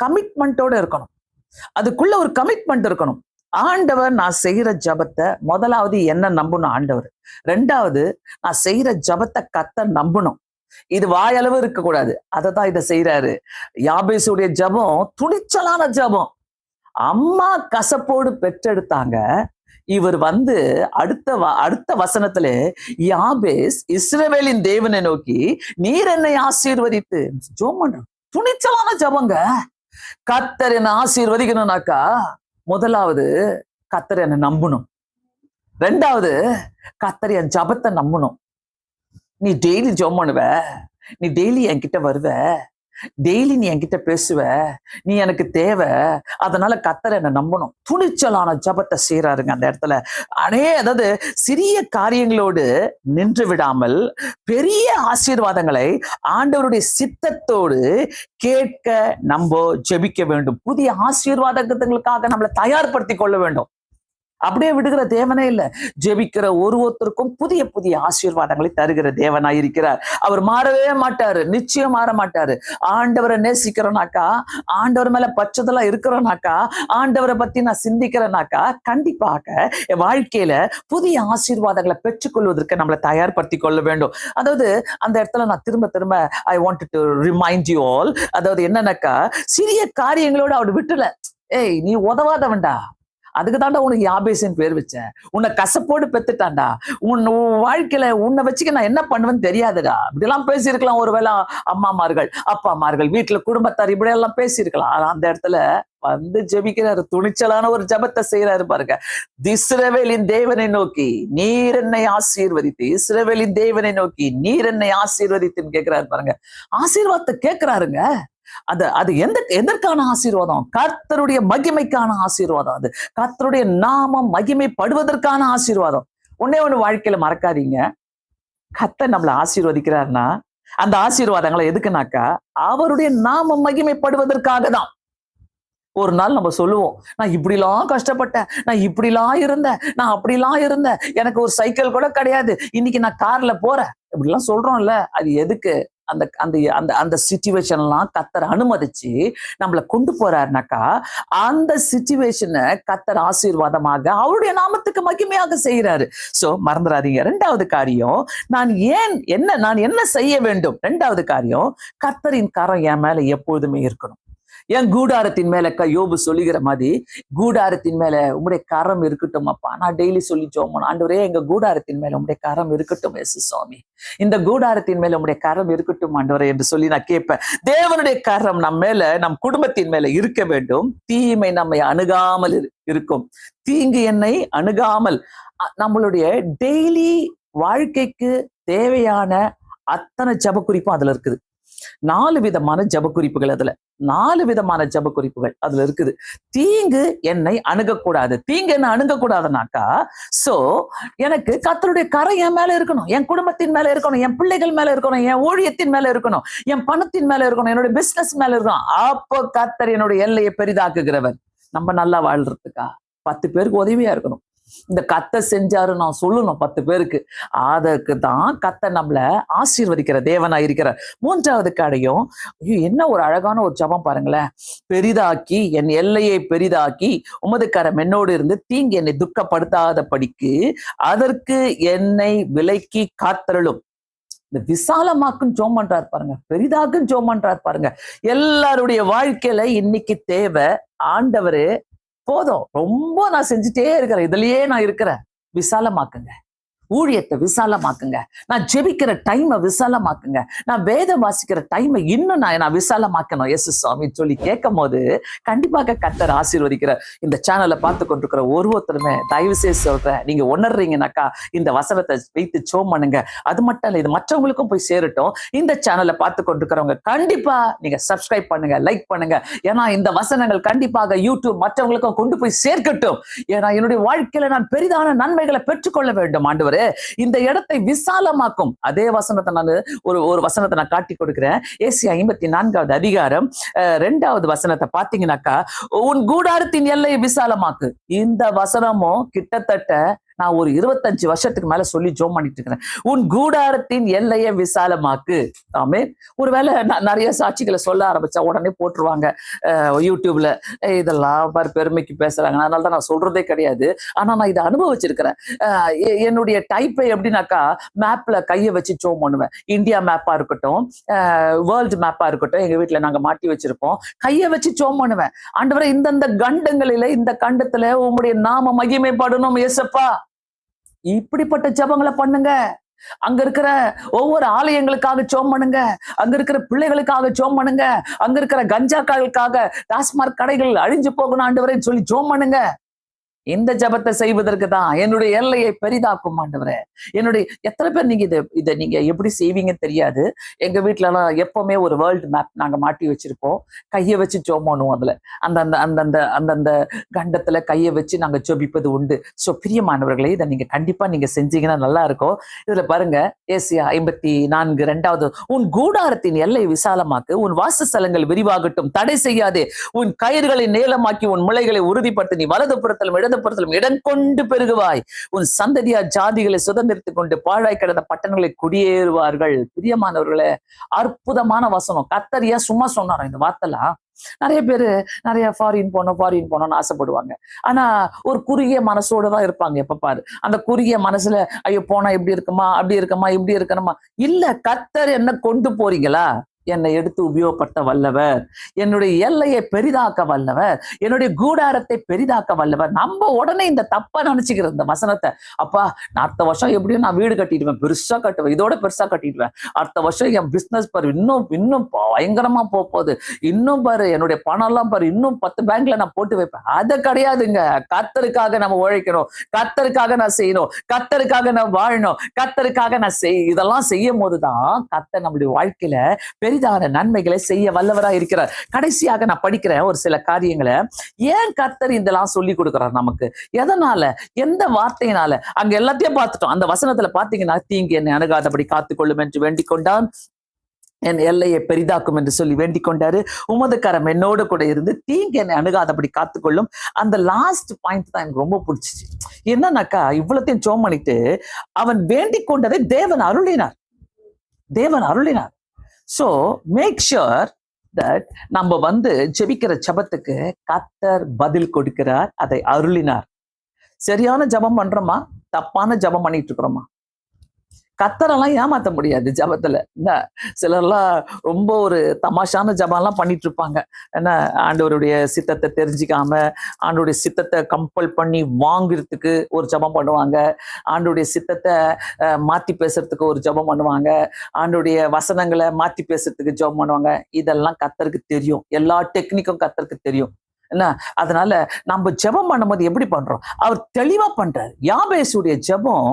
கமிட்மெண்டோட இருக்கணும். அதுக்குள்ள ஒரு கமிட்மெண்ட் இருக்கணும். ஆண்டவர், நான் செய்யற ஜெபத்தை முதலாவது என்ன நம்பணும் ஆண்டவர். 2வது, நான் செய்யற ஜெபத்தை கர்த்தர் நம்பணும். இது வாயளவு இருக்கக்கூடாது. அததான் இதை செய்யறாரு. யாபேசுடைய ஜெபம் துணிச்சலான ஜெபம். அம்மா கசப்போடு பெற்றெடுத்தாங்க, இவர் வந்து அடுத்த வசனத்துல யாபேஸ் இஸ்ரவேலின் தேவனை நோக்கி நீர் என்னை ஆசீர்வதித்து ஜெபம் பண்ற. துணிச்சலான ஜபங்க. கர்த்தர் என்ன ஆசீர்வதிக்கணும்னாக்கா முதலாவது கர்த்தர் என்ன நம்பணும், ரெண்டாவது கர்த்தர் என் ஜபத்தை நம்பணும். நீ டெய்லி ஜெபம் பண்ணுவ, நீ டெய்லி என்கிட்ட வருவ, டெய்லி நீ என்கிட்ட பேசுவ, நீ எனக்கு தேவை, அதனால கர்த்தர் என்ன நம்பணும். துணிச்சலான ஜபத்தை செய்யறாருங்க அந்த இடத்துல. அதாவது சிறிய காரியங்களோடு நின்று விடாமல் பெரிய ஆசீர்வாதங்களை ஆண்டவருடைய சித்தத்தோடு கேட்க நம்ம ஜெபிக்க வேண்டும். புதிய ஆசீர்வாதங்களுக்காக நம்மளை தயார்படுத்திக் கொள்ள வேண்டும். அப்படியே விடுகிற தேவனே இல்ல. ஜெபிக்கிற ஒருத்தருக்கும் புதிய புதிய ஆசீர்வாதங்களை தருகிற தேவனாய் இருக்கிறார். அவர் மாறவே மாட்டாரு, நிச்சயம் மாற மாட்டாரு. ஆண்டவரை நேசிக்கிறோனாக்கா, ஆண்டவர் மேல பச்சதலா இருக்கிறோனாக்கா, ஆண்டவரை பத்தி நான் சிந்திக்கிறேனாக்கா, கண்டிப்பாக என் வாழ்க்கையில புதிய ஆசீர்வாதங்களை பெற்றுக்கொள்வதற்கு நம்மளை தயார்படுத்திக் கொள்ள வேண்டும். அதாவது அந்த இடத்துல நான் திரும்ப திரும்ப I want to remind you all, அதாவது என்னன்னாக்கா, சிறிய காரியங்களோட அவர் விட்டுல, ஏய் நீ உதவாதவன்டா, அதுக்கு தாண்டா உனக்கு யாபேஸ்ன்னு பேர் வச்சேன், உன்னை கசப்போடு பெத்துட்டான்டா, உன் வாழ்க்கையில உன்னை வச்சுக்க நான் என்ன பண்ணுவேன்னு தெரியாதுடா, இப்படிலாம் பேசியிருக்கலாம் ஒருவேளை அம்மாமார்கள் அப்பாமார்கள் வீட்டுல குடும்பத்தார் இப்படி எல்லாம் பேசியிருக்கலாம். ஆனா அந்த இடத்துல வந்து ஜெபிக்கிறாரு, துணிச்சலான ஒரு ஜபத்தை செய்யறாரு பாருங்க. இஸ்ரவேலின் தேவனை நோக்கி நீர் என்னை ஆசீர்வதித்து, இஸ்ரவேலின் தேவனை நோக்கி நீர் என்னை ஆசீர்வதித்துன்னு கேட்கிறாரு பாருங்க. ஆசீர்வாதத்தை கேட்கிறாருங்க. அது எதற்கான ஆசீர்வாதம்? கர்த்தருடைய மகிமைக்கான ஆசீர்வாதம். அது கர்த்தருடைய நாமம் மகிமைப்படுவதற்கான ஆசீர்வாதம். ஒன்னே ஒண்ணு வாழ்க்கையில மறக்காதீங்க, கர்த்தர் நம்மளை ஆசீர்வதிக்கிறாருன்னா அந்த ஆசீர்வாதங்களை எதுக்குனாக்கா அவருடைய நாமம் மகிமைப்படுவதற்காக தான். ஒரு நாள் நம்ம சொல்லுவோம், நான் இப்படிலாம் கஷ்டப்பட்டேன், நான் இப்படிலாம் இருந்தேன், நான் அப்படிலாம் இருந்தேன், எனக்கு ஒரு சைக்கிள் கூட கிடையாது, இன்னைக்கு நான் கார்ல போறேன், இப்படிலாம் சொல்றோம்ல. அது எதுக்கு? அந்த அந்த அந்த அந்த சிச்சுவேஷன்லாம் கர்த்தர் அனுமதிச்சு நம்மளை கொண்டு போறாருனாக்கா அந்த சிச்சுவேஷனை கர்த்தர் ஆசீர்வாதமாக அவருடைய நாமத்துக்கு மகிமையாக செய்யறாரு. சோ மறந்துடாதீங்க. ரெண்டாவது காரியம், நான் என்ன செய்ய வேண்டும்? ரெண்டாவது காரியம், கர்த்தரின் கரம் என் மேல எப்பொழுதுமே இருக்கணும். என் கூடாரத்தின் மேல யோபு சொல்லுகிற மாதிரி, கூடாரத்தின் மேல உங்களுடைய கரம் இருக்கட்டும் அப்பா. நான் டெய்லி சொல்லி ஜெபம், ஆண்டவரே எங்க கூடாரத்தின் மேல உங்களுடைய கரம் இருக்கட்டும் இயேசு சுவாமி, இந்த கூடாரத்தின் மேல உங்களுடைய கரம் இருக்கட்டும் ஆண்டவரே என்று சொல்லி நான் கேட்பேன். தேவனுடைய கரம் நம் மேல, நம் குடும்பத்தின் மேல இருக்க வேண்டும். தீமை நம்மை அணுகாமல் இருக்கும், தீங்கு என்னை அணுகாமல். நம்மளுடைய டெய்லி வாழ்க்கைக்கு தேவையான அத்தனை ஜப குறிப்பும் அதுல இருக்குது. 4 விதமான ஜப குறிப்புகள், அதுல 4 விதமான ஜப குறிப்புகள் அதுல இருக்குது. தீங்கு என்னை அணுகக்கூடாது. தீங்கு என்ன அணுகக்கூடாதுனாக்கா, சோ எனக்கு கர்த்தருடைய கரம் என் மேல இருக்கணும், என் குடும்பத்தின் மேல இருக்கணும், என் பிள்ளைகள் மேல இருக்கணும், என் ஊழியத்தின் மேல இருக்கணும், என் பணத்தின் மேல இருக்கணும், என்னுடைய பிசினஸ் மேல இருக்கணும். அப்போ கர்த்தர் என்னுடைய எல்லையை பெரிதாக்குகிறவர். நம்ம நல்லா வாழ்றதுக்கா 10 பேருக்கு உதவியா இருக்கணும். இந்த கர்த்தர் செஞ்சாரு நான் சொல்லணும் 10 பேருக்கு. அதற்கு தான் கர்த்தர் நம்மள ஆசீர்வதிக்கிற தேவனா இருக்கிறார். மூன்றாவது காரியம், என்ன ஒரு அழகான ஒரு ஜெபம் பாருங்களேன். பெரிதாக்கி, என் எல்லையை பெரிதாக்கி உமது கரம் என்னோடு இருந்து தீங்கு என்னை துக்கப்படுத்தாத படிக்கு அதற்கு என்னை விலக்கி காத்தருளும். இந்த விசாலமாக்குன்னு ஜெபம் பண்றாரு பாருங்க, பெரிதாக்குன்னு ஜெபம் பண்றாரு பாருங்க. எல்லாருடைய வாழ்க்கையில இன்னைக்கு தேவை, ஆண்டவரே போதும், ரொம்ப நான் செஞ்சுட்டே இருக்கிறேன், இதுலயே நான் இருக்கிறேன், விசாலமாக்குங்க, ஊழியத்தை விசாலமாக்குங்க, நான் ஜெபிக்கிற டைமை விசாலமாக்குங்க, நான் வேதம் வாசிக்கிற டைமை இன்னும் நான் விசாலமாக்கணும் இயேசு சுவாமி சொல்லி கேட்கும் போது கண்டிப்பாக கர்த்தர் ஆசீர்வதிக்கிறார். இந்த சேனலை பார்த்து கொண்டிருக்கிற ஒருத்தருமே தயவு செய்து சொல்றேன், நீங்க உணர்றீங்கன்னாக்கா இந்த வசனத்தை வைத்து ஜெபம் பண்ணுங்க. அது மட்டும் இல்லை, இது மற்றவங்களுக்கும் போய் சேரட்டும். இந்த சேனலை பார்த்து கொண்டிருக்கிறவங்க கண்டிப்பா நீங்க சப்ஸ்கிரைப் பண்ணுங்க, லைக் பண்ணுங்க. ஏன்னா இந்த வசனங்கள் கண்டிப்பாக யூடியூப் மற்றவங்களுக்கும் கொண்டு போய் சேர்க்கட்டும். ஏன்னா என்னுடைய வாழ்க்கையில நான் பெரிதான நன்மைகளை பெற்றுக்கொள்ள வேண்டும் ஆண்டவர். இந்த இடத்தை விசாலமாக்கும். அதே வசனத்தை நான் ஒரு வசனத்தை நான் காட்டி கொடுக்கிறேன். ஏசியா 54வது அதிகாரம் 2வது வசனத்தை பாத்தீங்கன்னாக்கா, உன் கூடாரத்தின் எல்லையை விசாலமாக்கு. இந்த வசனமும் கிட்டத்தட்ட நான் ஒரு 25 வருஷத்துக்கு மேல சொல்லி ஜோம் பண்ணிட்டு இருக்கிறேன். உன் கூடாரத்தின் எல்லையை விசாலமாக்கு. ஆமென். ஒருவேளை நிறைய சாட்சிகளை சொல்ல ஆரம்பிச்சா உடனே போட்டுருவாங்க யூடியூப்ல, இதெல்லாம் பெருமைக்கு பேசுறாங்க. அதனாலதான் நான் சொல்றதே கிடையாது. ஆனா நான் இதை அனுபவிச்சிருக்கிறேன். என்னுடைய டைப்பை எப்படின்னாக்கா, மேப்ல கையை வச்சு ஜோம் பண்ணுவேன். இந்தியா மேப்பா இருக்கட்டும், வேர்ல்டு மேப்பா இருக்கட்டும், எங்க வீட்டுல நாங்க மாட்டி வச்சிருப்போம். கையை வச்சு ஜோம் பண்ணுவேன். ஆண்டவரே, இந்தந்த கண்டங்களில, இந்த கண்டத்துல உம்முடைய நாம மகிமைப்படணும் ஏசப்பா. இப்படிப்பட்ட ஜெபங்களை பண்ணுங்க. அங்க இருக்கிற ஒவ்வொரு ஆலயங்களுக்காக ஜெபம் பண்ணுங்க. அங்க இருக்கிற பிள்ளைகளுக்காக ஜெபம் பண்ணுங்க. அங்க இருக்கிற கஞ்சாக்களுக்காக, டாஸ்மார்க் கடைகள் அழிஞ்சு போகணும் ஆண்டவரே சொல்லி ஜெபம் பண்ணுங்க. இந்த ஜபத்தை செய்வதற்கு தான் என்னுடைய எல்லையை பெரிதாக்கும் ஆண்டவரே. என்னுடைய எத்தனை பேர் நீங்க இதை நீங்க எப்படி செய்வீங்கன்னு தெரியாது. எங்க வீட்டுல எல்லாம் எப்பவுமே ஒரு வேர்ல்டு மேப் நாங்க மாட்டி வச்சிருப்போம். கையை வச்சு ஜெபம் பண்ணுவோம். அதுல அந்தந்த கண்டத்துல கையை வச்சு நாங்க ஜெபிப்பது உண்டு. சோ பிரியமானவர்களே, இதை நீங்க கண்டிப்பா நீங்க செஞ்சீங்கன்னா நல்லா இருக்கும். இதுல பாருங்க, ஏசியா 54:2, உன் கூடாரத்தின் எல்லை விசாலமாக்கு, உன் வாசஸ்தலங்கள் விரிவாகட்டும், தடை செய்யாதே, உன் கயிறுகளை நீளமாக்கி, உன் முளைகளை உறுதிப்படுத்தி, நீ வலது புறத்திலும் இடது புறத்திலும் இடம் கொண்டு பெருகுவாய், உன் சந்ததியார் ஜாதிகளை சுதந்திரத்துக் கொண்டு பாழாய் கிடந்த பட்டணங்களை குடியேறுவார்கள். பிரியமானவர்களே, அற்புதமான வசனம். கர்த்தர் ஏன் சும்மா சொன்னாரோ இந்த வார்த்தைலாம்? நிறைய பேரு நிறைய ஃபாரின் போனோம்னு ஆசைப்படுவாங்க. ஆனா ஒரு குறுகிய மனசோட தான் இருப்பாங்க எப்ப பாரு. அந்த குறுகிய மனசுல ஐயோ போனா இப்படி இருக்குமா, அப்படி இருக்குமா, இப்படி இருக்கணுமா? இல்ல, கர்த்தர் என்ன கொண்டு போறீங்களா? என்னை எடுத்து உபயோகப்படுத்த வல்லவர், என்னுடைய எல்லையை பெரிதாக்க வல்லவர், என்னுடைய கூடாரத்தை பெரிதாக்க வல்லவர். நம்ம உடனே இந்த தப்பா நினைச்சுக்கிற இந்த வசனத்தை, அப்பா நான் அடுத்த வருஷம் எப்படியும் நான் வீடு கட்டிடுவேன், பெருசா கட்டுவேன், இதோட பெருசா கட்டிடுவேன், அடுத்த வருஷம் என் பிசினஸ் பாரு இன்னும் பயங்கரமா போகுது, இன்னும் பாரு என்னுடைய பணம் எல்லாம் பாரு இன்னும் 10 பேங்க்ல நான் போட்டு வைப்பேன். அது கிடையாதுங்க. கர்த்தருக்காக நம்ம உழைக்கணும், கர்த்தருக்காக நான் செய்யணும், கர்த்தருக்காக நான் வாழணும், கர்த்தருக்காக நான் இதெல்லாம் செய்யும் போதுதான் கர்த்தர் நம்முடைய வாழ்க்கையில பெரிதான நன்மைகளை செய்ய வல்லவரா இருக்கிறார். கடைசியாக நான் படிக்கிறேன் ஒரு சில காரியங்களை. ஏன் கர்த்தர் இதெல்லாம் சொல்லி கொடுக்கிறார் நமக்கு? எதனால? எந்த வார்த்தையினால? அங்க எல்லாத்தையும் பார்த்துட்டோம். அந்த வசனத்துல பாத்தீங்கன்னா, தீங்கு என்னை அணுகாதபடி காத்துக்கொள்ளும் என்று வேண்டிக் கொண்டான், என் எல்லையை பெரிதாக்கும் என்று சொல்லி வேண்டிக் கொண்டாரு. உமது கரம் என்னோடு கூட இருந்து தீங்கு என்னை அணுகாதபடி காத்துக்கொள்ளும். அந்த லாஸ்ட் பாயிண்ட் தான் எனக்கு ரொம்ப பிடிச்சிச்சு. என்னன்னாக்கா, இவ்வளத்தையும் ஜெபம் பண்ணிட்டு அவன் வேண்டிக் கொண்டதை தேவன் அருளினார். So make sure that நம்ம ஜெபிக்கிற ஜெபத்துக்கு கர்த்தர் பதில் கொடுக்கிறார், அதை அருளினார். சரியான ஜெபம் பண்றோமா, தப்பான ஜெபம் பண்ணிட்டு இருக்கிறோமா? கர்த்தரெல்லாம் ஏமாத்த முடியாது ஜபத்துல. என்ன சிலர்லாம் ரொம்ப ஒரு தமாஷான ஜபம்லாம் பண்ணிட்டு இருப்பாங்க. என்ன, ஆண்டவருடைய சித்தத்தை தெரிஞ்சுக்காம ஆண்டோடைய சித்தத்தை கம்பல் பண்ணி வாங்குறதுக்கு ஒரு ஜபம் பண்ணுவாங்க, ஆண்டோடைய சித்தத்தை மாத்தி பேசுறதுக்கு ஒரு ஜபம் பண்ணுவாங்க, ஆண்டோடைய வசனங்களை மாத்தி பேசுறதுக்கு ஜபம் பண்ணுவாங்க. இதெல்லாம் கர்த்தருக்கு தெரியும், எல்லா டெக்னிக்கும் கர்த்தருக்கு தெரியும். என்ன, அதனால நம்ம ஜெபம் பண்ணும்போது எப்படி பண்றோம்? அவர் தெளிவா பண்றாரு. யாபேசுடைய ஜெபம்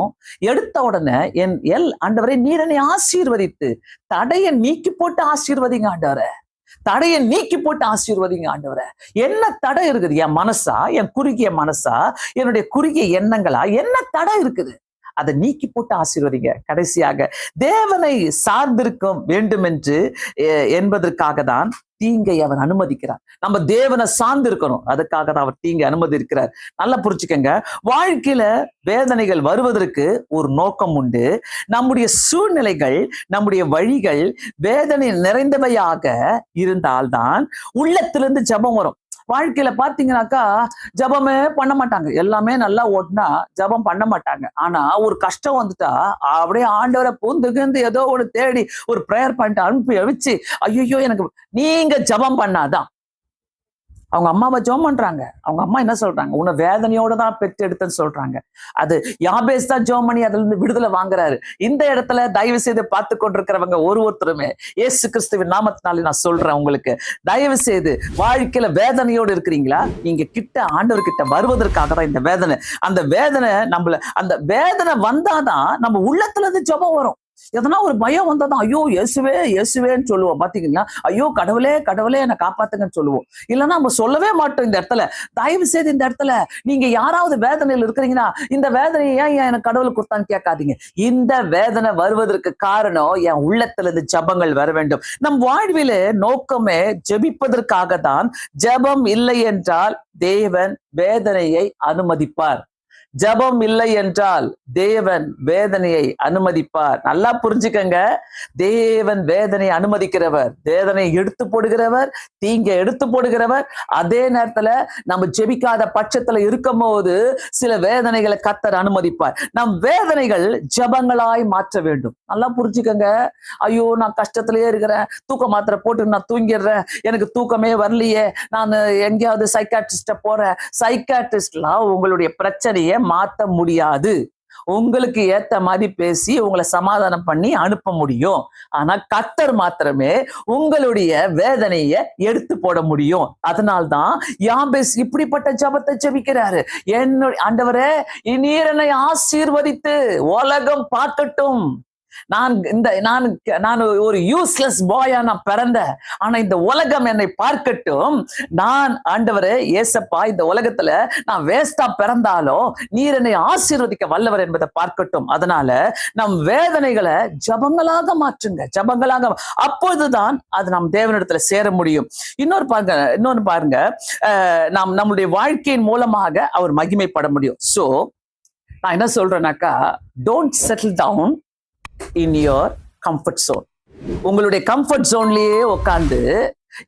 எடுத்த உடனே, என் ஆண்டவரே நீர் என்னை ஆசீர்வதித்து தடையை நீக்கி போட்டு ஆசீர்வதிங்க ஆண்டவரே, தடையை நீக்கி போட்டு ஆசீர்வதிங்க ஆண்டவரே. என்ன தடை இருக்குது? என் மனசா, என் குறுகிய மனசா, என்னுடைய குறுகிய எண்ணங்களா, என்ன தடை இருக்குது? அதை நீக்கி போட்டு ஆசீர்வதிங்க. கடைசியாக, தேவனை சார்ந்திருக்கும் வேண்டும் என்று என்பதற்காக தான் தீங்கை அவன் அனுமதிக்கிறார். நம்ம தேவனை சார்ந்து இருக்கணும், அதுக்காக தான் அவர் தீங்கை அனுமதி இருக்கிறார். நல்லா புரிச்சுக்கங்க. வாழ்க்கையில வேதனைகள் வருவதற்கு ஒரு நோக்கம் உண்டு. நம்முடைய சூழ்நிலைகள், நம்முடைய வழிகள் வேதனை நிறைந்தவையாக இருந்தால்தான் உள்ளத்திலிருந்து ஜெபம் வரும். வாழ்க்கையில பாத்தீங்கன்னாக்கா ஜபமே பண்ண மாட்டாங்க, எல்லாமே நல்லா ஓட்டினா ஜபம் பண்ண மாட்டாங்க. ஆனா ஒரு கஷ்டம் வந்துட்டா அப்படியே ஆண்டவரை பூந்துகிந்து ஏதோ ஒரு தேடி ஒரு ப்ரேயர் பண்ணிட்டு அனுப்பி வச்சு, ஐயோ எனக்கு நீங்க ஜபம் பண்ணாதான். அவங்க அம்மாவை ஜெபம் பண்றாங்க. அவங்க அம்மா என்ன சொல்றாங்க? உன்னை வேதனையோட தான் பெற்று எடுத்தேன்னு சொல்றாங்க. அது யாபேஸ் தான் ஜெபம் பண்ணி அதுல இருந்து விடுதலை வாங்குறாரு. இந்த இடத்துல தயவு செய்து பார்த்து கொண்டிருக்கிறவங்க ஒருத்தருமே இயேசு கிறிஸ்துவின் நாமத்தினாலே நான் சொல்றேன், உங்களுக்கு தயவு செய்து வாழ்க்கையில வேதனையோடு இருக்கிறீங்களா? நீங்க ஆண்டவர் கிட்ட வருவதற்காக தான் இந்த வேதனை. அந்த வேதனை வந்தாதான் நம்ம உள்ளத்துல இருந்து ஜெபம் வரும். எதனா ஒரு பயம் வந்தாதான் ஐயோ இயேசுவேன்னு சொல்லுவோம். பாத்தீங்கன்னா, ஐயோ கடவுளே என்னை காப்பாத்துங்கன்னு சொல்லுவோம். இல்லைன்னா நம்ம சொல்லவே மாட்டோம். இந்த இடத்துல தயவு செய்து இந்த இடத்துல நீங்க யாராவது வேதனையில் இருக்கிறீங்கன்னா, இந்த வேதனையை ஏன் எனக்கு கடவுள் கொடுத்தான்னு கேட்காதீங்க. இந்த வேதனை வருவதற்கு காரணம் என் உள்ளத்துல இருந்து ஜபங்கள் வர வேண்டும். நம் வாழ்வில நோக்கமே ஜெபிப்பதற்காக தான். ஜெபம் இல்லை என்றால் தேவன் வேதனையை அனுமதிப்பார். ஜெபம் இல்லை என்றால் தேவன் வேதனையை அனுமதிப்பார். நல்லா புரிஞ்சுக்கங்க, தேவன் வேதனையை அனுமதிக்கிறவர், வேதனையை எடுத்து போடுகிறவர், தீங்க எடுத்து போடுகிறவர். அதே நேரத்துல நம்ம ஜெபிக்காத பட்சத்துல இருக்கும் போது சில வேதனைகளை கர்த்தர் அனுமதிப்பார். நம் வேதனைகள் ஜெபங்களாய் மாற்ற வேண்டும். நல்லா புரிஞ்சுக்கங்க. ஐயோ நான் கஷ்டத்திலேயே இருக்கிறேன், தூக்க மாத்திரை போட்டு நான் தூங்கிடுறேன், எனக்கு தூக்கமே வரலையே, நான் எங்கேயாவது சைக்காட்ரிஸ்ட போறேன். சைக்காட்ரிஸ்ட்லாம் உங்களுடைய பிரச்சனையை மாத்த முடியாது. உங்களுக்கு ஏத்த மாதிரி பேசி உங்களை சமாதானம் பண்ணி அனுப்ப முடியும். ஆனா கர்த்தர் மாத்திரமே உங்களுடைய வேதனையை எடுத்து போட முடியும். அதனால்தான் யாபேஸ் இப்படிப்பட்ட ஜெபத்தை ஜெபிக்கிறாரு. என்னுடைய ஆண்டவரே, நீர் என்னை ஆசீர்வதித்து உலகம் பார்க்கட்டும். நான் ஒரு யூஸ்லெஸ் பாயா நான் பிறந்தேன், ஆனா இந்த உலகம் என்னை பார்க்கட்டும். நான் ஆண்டவரே ஏசப்பா, இந்த உலகத்துல நான் வேஸ்டா பிறந்தாலும் நீர் என்னை ஆசீர்வதிக்க வல்லவர் என்பதை பார்க்கட்டும். அதனால நம் வேதனைகளை ஜபங்களாக மாற்றுங்க, ஜபங்களாக. அப்பொழுதுதான் அது நம் தேவனிடத்துல சேர முடியும். இன்னொன்னு பாருங்க, நாம் நம்முடைய வாழ்க்கையின் மூலமாக அவர் மகிமைப்பட முடியும். சோ நான் என்ன சொல்றேன்னாக்கா, don't settle down in your comfort zone. உங்களுடைய கம்ஃபர்ட் ஜோன்லயே உட்கார்ந்து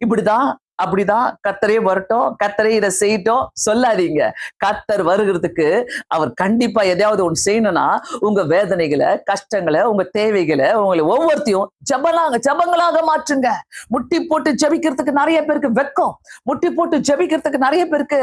இப்படிதான் அப்படிதான் கர்த்தரே வரட்டும், கர்த்தரே இதை செய்யட்டும் சொல்லாதீங்க. கர்த்தர் வருகிறதுக்கு அவர் கண்டிப்பா எதையாவது ஒன்று செய்யணும்னா உங்க வேதனைகளை, கஷ்டங்களை, உங்க தேவைகளை, உங்களை ஒவ்வொருத்தையும் ஜபங்களாக மாற்றுங்க. முட்டி போட்டு ஜெபிக்கிறதுக்கு நிறைய பேருக்கு வெக்கம், முட்டி போட்டு ஜெபிக்கிறதுக்கு நிறைய பேருக்கு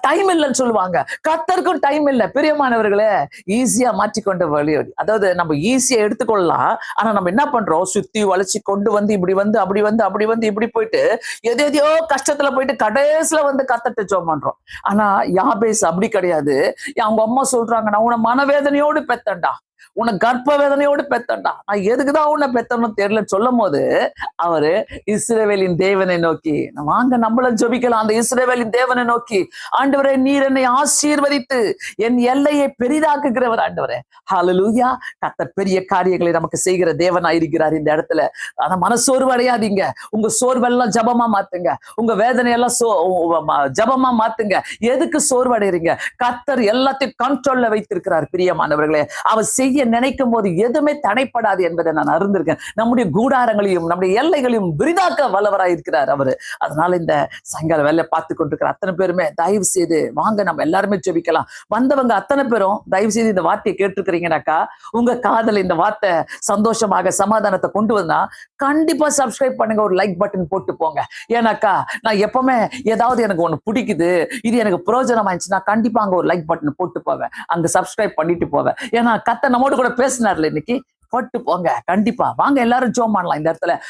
டைம் இல்லைன்னு சொல்லுவாங்க. கர்த்தருக்கும் டைம் இல்லை. பிரியமானவர்களே, ஈஸியா மாற்றிக்கொண்ட வழி, அதாவது நம்ம ஈஸியா எடுத்துக்கொள்ளலாம். ஆனா நம்ம என்ன பண்றோம், சுத்தி வளைச்சு கொண்டு வந்து இப்படி வந்து அப்படி வந்து அப்படி வந்து இப்படி போயிட்டு எதையோ கஷ்டத்துல போயிட்டு கடைசியில வந்து கர்த்தர்ட்ட ஜெபம் பண்றோம். ஆனா யாபேஸ் அப்படி கிடையாது. அவங்க அம்மா சொல்றாங்க, நான் உன மனவேதனையோடு பெத்தண்டா, உன்னை கர்ப்ப வேதனையோடு பெத்தண்டா, நான் எதுக்குதான் உன்னை பெத்தனும் தெரியலன்னு சொல்லும் போது அவரு இஸ்ரவேலின் தேவனை நோக்கி, வாங்க நம்மளும் ஜெபிக்கலாம், அந்த இஸ்ரவேலின் தேவனை நோக்கி, ஆண்டவரே நீர் என்னை ஆசீர்வதித்து என் எல்லையை பெரிதாக்குகிறவர் ஆண்டவரே. ஹல்லேலூயா. கர்த்தர் பெரிய காரியங்களை நமக்கு செய்கிற தேவனா இருக்கிறார் இந்த இடத்துல. ஆனா மனசோர்வு அடையாதீங்க. உங்க சோர்வெல்லாம் ஜபமா மாத்துங்க, உங்க வேதனையெல்லாம் ஜபமா மாத்துங்க. எதுக்கு சோர்வு அடைகிறீங்க? கர்த்தர் எல்லாத்தையும் கண்ட்ரோல்ல வைத்திருக்கிறார். பிரியமானவர்களே, அவர் செய்ய நினைக்கும் போது எதுவுமே தடைப்படாது என்பதை நான் அறிந்திருக்கேன். நம்முடைய கூடாரங்களையும் நம்முடைய எல்லைகளையும் விரிதாக்க வல்லவராய் இருக்கிறார் அவரு. அதனால இந்த சாயங்கால வேலை பார்த்து கொண்டிருக்கிற அத்தனை பேருமே தயவு செய்து வாங்க, நம்ம எல்லாருமே ஜெபிக்கலாம். வந்தவங்க அத்தனை பேரும் தயவு செய்து இந்த வார்த்தையை கேட்டிருக்கிறீங்கன்னாக்கா, உங்க காதல் இந்த வார்த்தை சந்தோஷமாக சமாதானத்தை கொண்டு வந்தா கண்டிப்பா சப்ஸ்கிரைப் பண்ணுங்க, ஒரு லைக் பட்டன் போட்டு போங்க. ஏன்னாக்கா நான் எப்பவுமே ஏதாவது எனக்கு ஒண்ணு பிடிக்குது, இது எனக்கு பிரயோஜனம் ஆயிடுச்சுன்னா கண்டிப்பா அங்க ஒரு லைக் பட்டன் போட்டு போவேன், அங்க சப்ஸ்கிரைப் பண்ணிட்டு போவேன். ஏன்னா கர்த்தர் நம்மோடு கூட பேசினார்ல இன்னைக்கு, போட்டு போங்க. கண்டிப்பா வாங்க எல்லாரும் ஜெபம் பண்ணலாம் இந்த இடத்துல.